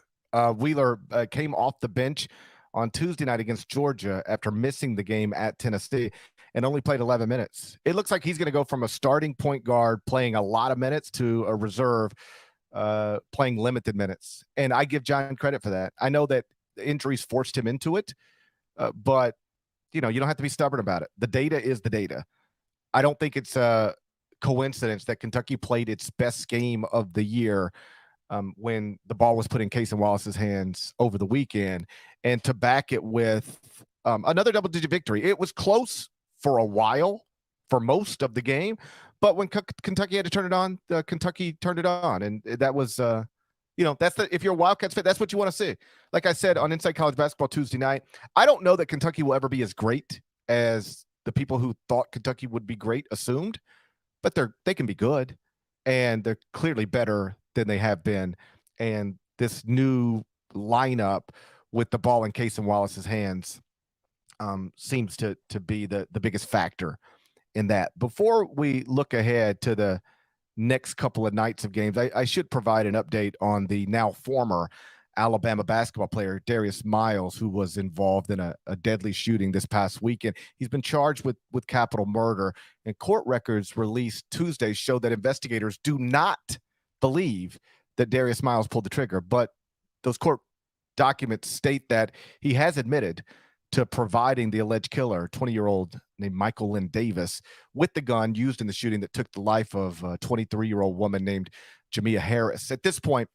Wheeler came off the bench on Tuesday night against Georgia after missing the game at Tennessee and only played 11 minutes. It looks like he's going to go from a starting point guard playing a lot of minutes to a reserve playing limited minutes. And I give John credit for that. I know that the injuries forced him into it, but you don't have to be stubborn about it. The data is the data. I don't think it's a coincidence that Kentucky played its best game of the year when the ball was put in Cason Wallace's hands over the weekend, and to back it with another double-digit victory. It was close for a while, for most of the game, but when Kentucky had to turn it on, Kentucky turned it on, and that was if you're a Wildcats fan, that's what you want to see. Like I said on Inside College Basketball Tuesday night, I don't know that Kentucky will ever be as great as the people who thought Kentucky would be great assumed, but they can be good, and they're clearly better than they have been. And this new lineup with the ball in Cason Wallace's hands seems to be the biggest factor in that. Before we look ahead to the next couple of nights of games, I should provide an update on the now former Alabama basketball player Darius Miles, who was involved in a deadly shooting this past weekend. He's been charged with capital murder, and court records released Tuesday show that investigators do not believe that Darius Miles pulled the trigger, but those court documents state that he has admitted to providing the alleged killer, 20-year-old named Michael Lynn Davis, with the gun used in the shooting that took the life of a 23-year-old woman named Jamia Harris. At this point,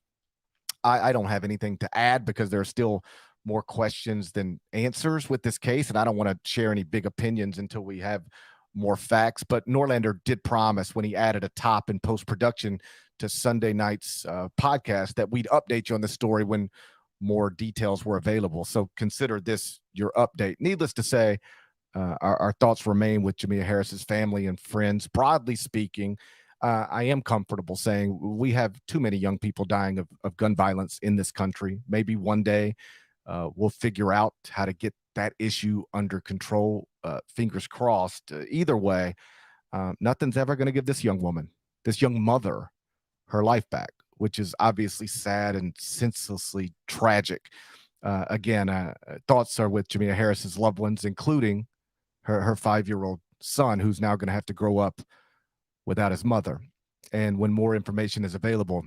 I don't have anything to add because there are still more questions than answers with this case, and I don't want to share any big opinions until we have more facts. But Norlander did promise when he added a top in post-production to Sunday night's podcast that we'd update you on the story when more details were available. So consider this your update. Needless to say, our thoughts remain with Jamia Harris's family and friends. Broadly speaking, I am comfortable saying we have too many young people dying of gun violence in this country. Maybe one day we'll figure out how to get that issue under control. Fingers crossed. Either way, nothing's ever going to give this young woman, this young mother, her life back, which is obviously sad and senselessly tragic. Again, thoughts are with Jamia Harris's loved ones, including her 5-year-old son, who's now going to have to grow up without his mother. And when more information is available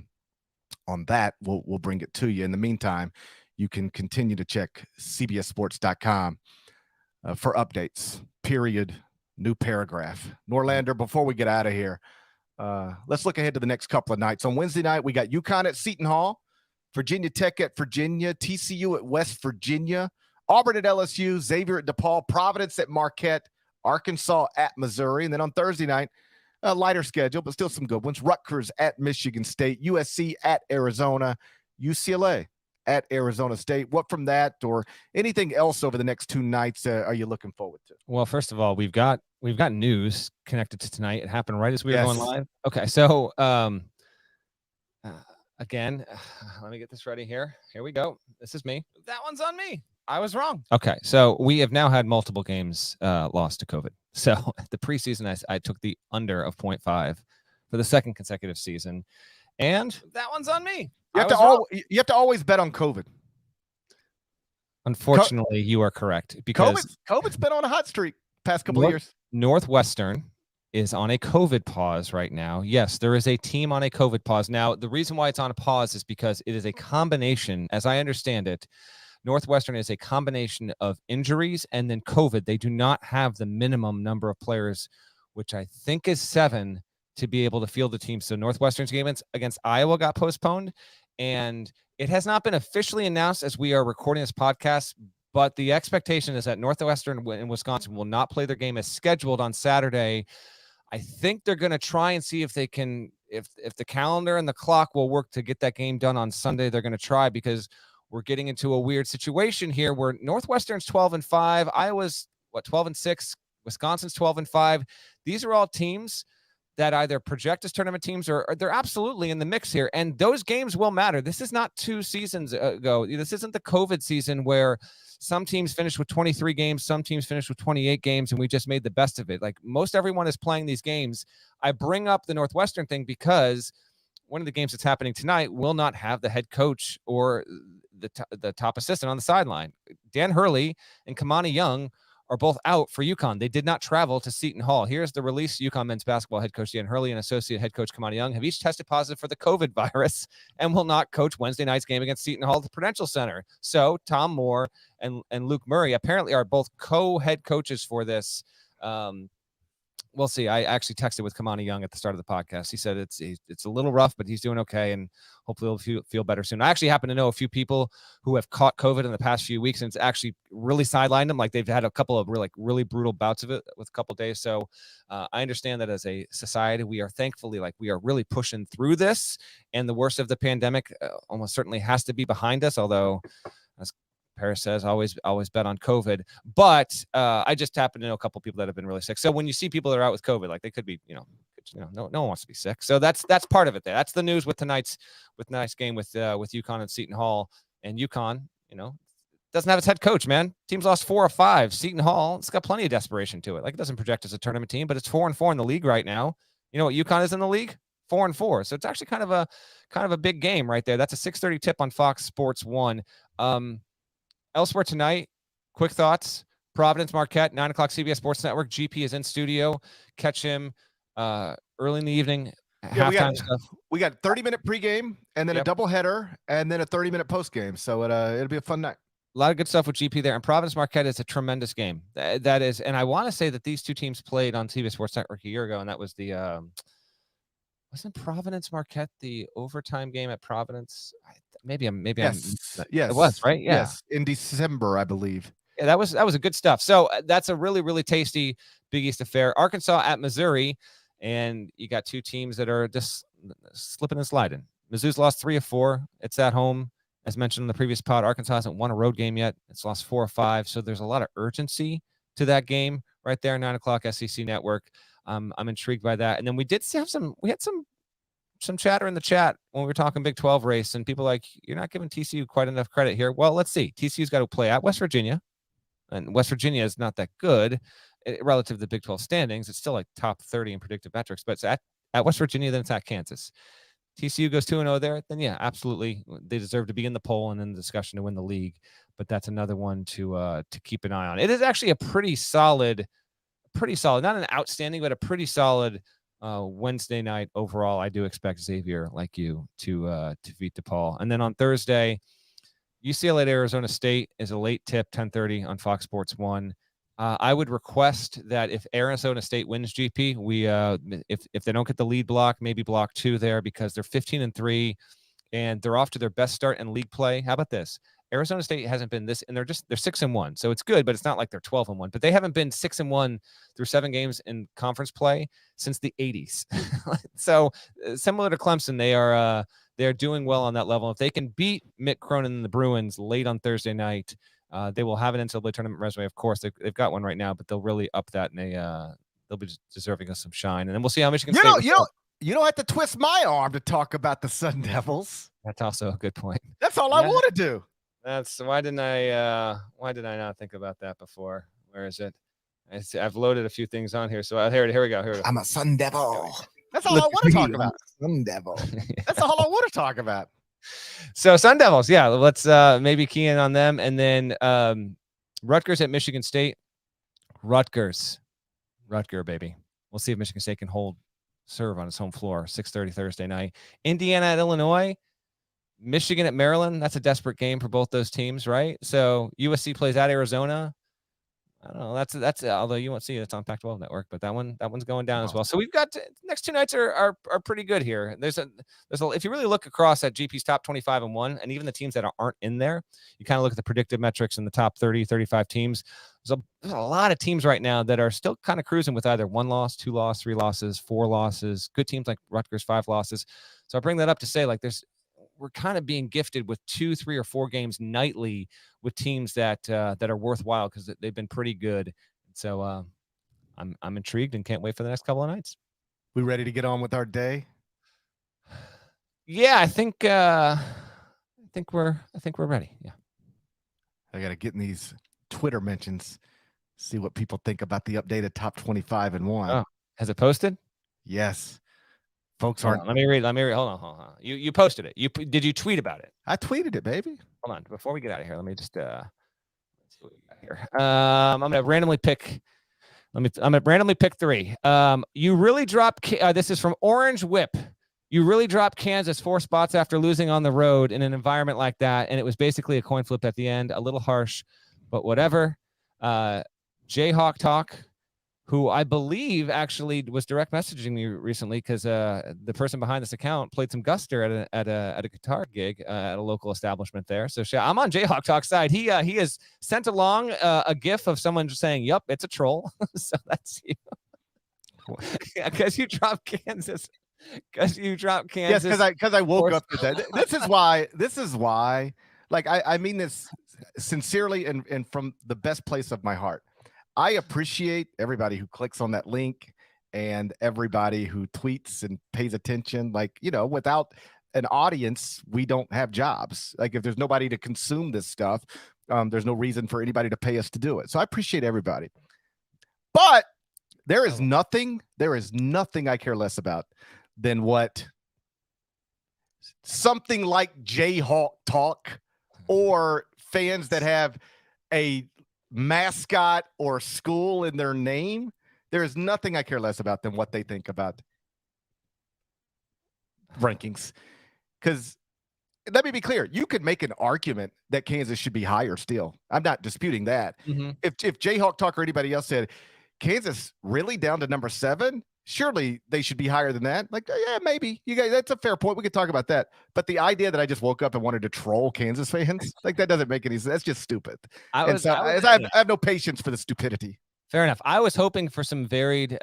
on that, we'll bring it to you. In the meantime, you can continue to check cbssports.com for updates, period, new paragraph. Norlander, before we get out of here, let's look ahead to the next couple of nights. On Wednesday night, we got UConn at Seton Hall, Virginia Tech at Virginia, TCU at West Virginia, Auburn at LSU, Xavier at DePaul, Providence at Marquette, Arkansas at Missouri. And then on Thursday night, a lighter schedule, but still some good ones. Rutgers at Michigan State, USC at Arizona, UCLA at Arizona State. What from that or anything else over the next 2 nights are you looking forward to? Well, first of all, we've got news connected to tonight. It happened right as we were going live. Okay, so again, let me get this ready here. Here we go. This is me. That one's on me. I was wrong. Okay, so we have now had multiple games lost to COVID. So the preseason, I took the under of 0.5 for the second consecutive season, and that one's on me. You have to always bet on COVID. Unfortunately, you are correct because COVID's been on a hot streak past couple of years. Northwestern is on a COVID pause right now. Yes, there is a team on a COVID pause. Now, the reason why it's on a pause is because it is a combination, as I understand it, Northwestern is a combination of injuries and then COVID. They do not have the minimum number of players, which I think is 7, to be able to field the team. So Northwestern's game against Iowa got postponed, and it has not been officially announced as we are recording this podcast, but the expectation is that Northwestern and Wisconsin will not play their game as scheduled on Saturday. I think they're going to try and see if they can, if the calendar and the clock will work to get that game done on Sunday. They're going to try, because we're getting into a weird situation here where Northwestern's 12-5, Iowa's 12-6, Wisconsin's 12-5. These are all teams that either project as tournament teams or they're absolutely in the mix here. And those games will matter. This is not 2 seasons ago. This isn't the COVID season where some teams finish with 23 games, some teams finish with 28 games, and we just made the best of it. Like, most everyone is playing these games. I bring up the Northwestern thing because one of the games that's happening tonight will not have the head coach or the top assistant on the sideline. Dan Hurley and Kamani Young are both out for UConn. They did not travel to Seton Hall. Here's the release. UConn men's basketball head coach Dan Hurley and associate head coach Kamani Young have each tested positive for the COVID virus and will not coach Wednesday night's game against Seton Hall at the Prudential Center. So Tom Moore and Luke Murray apparently are both co-head coaches for this. We'll see. I actually texted with Kamani Young at the start of the podcast. He said it's a little rough, but he's doing okay, and hopefully he'll feel better soon. I actually happen to know a few people who have caught COVID in the past few weeks, and it's actually really sidelined them. Like, they've had a couple of really brutal bouts of it with a couple of days. So I understand that as a society, we are thankfully, we are really pushing through this, and the worst of the pandemic almost certainly has to be behind us. Although, as Parrish says, always bet on COVID. But I just happen to know a couple people that have been really sick. So when you see people that are out with COVID, they could be, no one wants to be sick. So that's part of it there. That's the news with tonight's game with UConn and Seton Hall. And UConn, doesn't have its head coach, man. Team's lost 4 of 5. Seton Hall, it's got plenty of desperation to it. It doesn't project as a tournament team, but it's 4-4 in the league right now. You know what UConn is in the league? 4-4. So it's actually kind of a big game right there. That's a 6:30 tip on Fox Sports 1. Elsewhere tonight, quick thoughts. Providence Marquette, 9 o'clock CBS Sports Network. GP is in studio. Catch him early in the evening. Halftime stuff. We got 30-minute pregame and then a doubleheader and then a 30-minute postgame. So it'll be a fun night. A lot of good stuff with GP there. And Providence Marquette is a tremendous game. That is, and I want to say that these two teams played on CBS Sports Network a year ago, and that was the wasn't Providence Marquette the overtime game at Providence? Yes, it was, right? Yeah. Yes, in December, I believe. Yeah, that was a good stuff. So that's a really, really tasty Big East affair. Arkansas at Missouri, and you got two teams that are just slipping and sliding. Mizzou's lost 3 of 4. It's at home. As mentioned in the previous pod, Arkansas hasn't won a road game yet. It's lost 4 of 5. So there's a lot of urgency to that game right there, 9 o'clock SEC Network. I'm intrigued by that. And then we had some chatter in the chat when we were talking Big 12 race, and people you're not giving TCU quite enough credit here. Well, let's see. TCU's got to play at West Virginia, and West Virginia is not that good relative to the Big 12 standings. It's still top 30 in predictive metrics, but it's at West Virginia, then it's at Kansas. TCU goes 2-0 there, then yeah, absolutely. They deserve to be in the poll and in the discussion to win the league, but that's another one to keep an eye on. It is actually a pretty solid, not an outstanding, but a pretty solid Wednesday night, overall, I do expect Xavier, like you, to beat DePaul. And then on Thursday, UCLA at Arizona State is a late tip, 10:30 on Fox Sports 1. I would request that if Arizona State wins, GP, we if they don't get the lead block, maybe block 2 there, because they're 15-3 and they're off to their best start in league play. How about this? Arizona State hasn't been this, and they're 6-1, so it's good, but it's not like they're 12-1. But they haven't been 6-1 through 7 games in conference play since the 80s. So similar to Clemson, they're doing well on that level. If they can beat Mick Cronin and the Bruins late on Thursday night, they will have an NCAA tournament resume. Of course, they've got one right now, but they'll really up that, and they'll be deserving of some shine. And then we'll see how Michigan State. You don't have to twist my arm to talk about the Sun Devils. That's also a good point. That's all I want to do. That's why did I not think about that before? Where is it? I've loaded a few things on here. So here we go. I'm a Sun Devil. That's all I want to talk about. Sun Devil. That's all I want to talk about. So Sun Devils, yeah. Let's maybe key in on them, and then Rutgers at Michigan State. Rutger, baby. We'll see if Michigan State can serve on its home floor. 6:30 Thursday night. Indiana at Illinois. Michigan at Maryland. That's a desperate game for both those teams, right? So USC plays at Arizona. I don't know. That's although you won't see it's on Pac-12 Network, but that one's going down as well. So we've got next 2 nights are pretty good here. There's a if you really look across at GP's top 25 and 1, and even the teams that aren't in there, you kind of look at the predictive metrics in the top 30, 35 teams. There's a lot of teams right now that are still kind of cruising with either 1 loss, 2 losses, 3 losses, 4 losses. Good teams like Rutgers, 5 losses. So I bring that up to say, like, we're kind of being gifted with 2, 3, or 4 games nightly with teams that are worthwhile because they've been pretty good. So I'm intrigued and can't wait for the next couple of nights. We ready to get on with our day? Yeah, I think we're ready. Yeah. I got to get in these Twitter mentions, see what people think about the updated top 25 and 1. Oh, has it posted? Yes. Folks aren't. Let me read. Hold on. You posted it. Did you tweet about it? I tweeted it, baby. Hold on. Before we get out of here, let me just let's see what we got here. I'm gonna randomly pick. I'm gonna randomly pick 3. You really dropped. This is from Orange Whip. You really dropped Kansas 4 spots after losing on the road in an environment like that, and it was basically a coin flip at the end. A little harsh, but whatever. Jayhawk Talk, who I believe actually was direct messaging me recently because the person behind this account played some guster at a guitar gig at a local establishment there. So I'm on Jayhawk Talk's side. He has sent along a GIF of someone just saying, "Yup, it's a troll." So that's you. Because you dropped Kansas. Because you dropped Kansas. Yes, because I woke up to that. This is why. Like I mean this sincerely and from the best place of my heart. I appreciate everybody who clicks on that link and everybody who tweets and pays attention. Like, without an audience, we don't have jobs. Like, if there's nobody to consume this stuff, there's no reason for anybody to pay us to do it. So I appreciate everybody. But there is nothing I care less about than what something like Jayhawk Talk or fans that have a mascot or school in their name. There is nothing I care less about than what they think about rankings. Because let me be clear, you could make an argument that Kansas should be higher still. I'm not disputing that. Mm-hmm. If Jayhawk Talk or anybody else said Kansas really down to number 7, surely they should be higher than that. Like, yeah, maybe. You guys, that's a fair point. We could talk about that. But the idea that I just woke up and wanted to troll Kansas fans, like, that doesn't make any sense. That's just stupid. I have no patience for the stupidity. Fair enough. I was hoping for some varied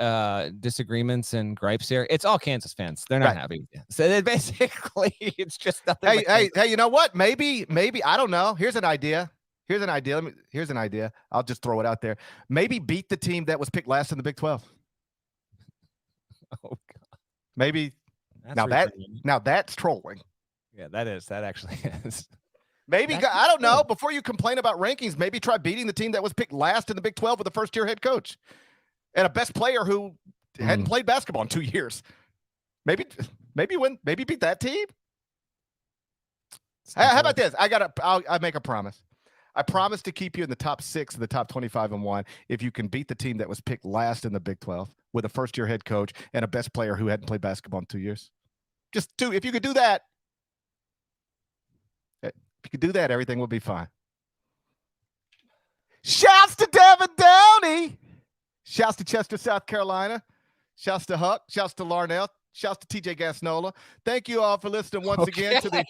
disagreements and gripes here. It's all Kansas fans. They're not happy. So basically, it's just nothing. Hey, you know what? Maybe, I don't know. Here's an idea. Here's an idea. I'll just throw it out there. Maybe beat the team that was picked last in the Big 12. Oh God. Maybe that's trolling. Yeah, that actually is. Maybe I don't know. Before you complain about rankings, maybe try beating the team that was picked last in the Big 12 with a first-year head coach and a best player who hadn't played basketball in 2 years. Maybe beat that team. How about this? I make a promise. I promise to keep you in the top 6 of the top 25 and 1 if you can beat the team that was picked last in the Big 12 with a first-year head coach and a best player who hadn't played basketball in 2 years. Just two. If you could do that, everything will be fine. Shouts to Devin Downey. Shouts to Chester, South Carolina. Shouts to Huck. Shouts to Larnell. Shouts to TJ Gasnola. Thank you all for listening once again to the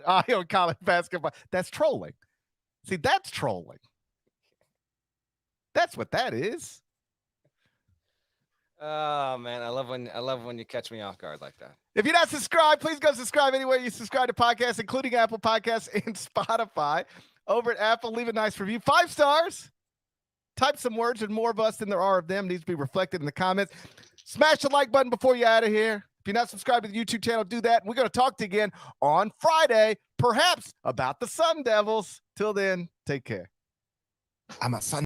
Ion College Basketball. That's trolling. See, that's trolling. That's what that is. Oh man, I love when you catch me off guard like that. If you're not subscribed, please go subscribe anywhere you subscribe to podcasts, including Apple Podcasts and Spotify. Over at Apple, leave a nice review. 5 stars. Type some words and more of us than there are of them. Needs to be reflected in the comments. Smash the like button before you're out of here. If you're not subscribed to the YouTube channel, do that. We're going to talk to you again on Friday, perhaps about the Sun Devils. Till then, take care. I'm a Sun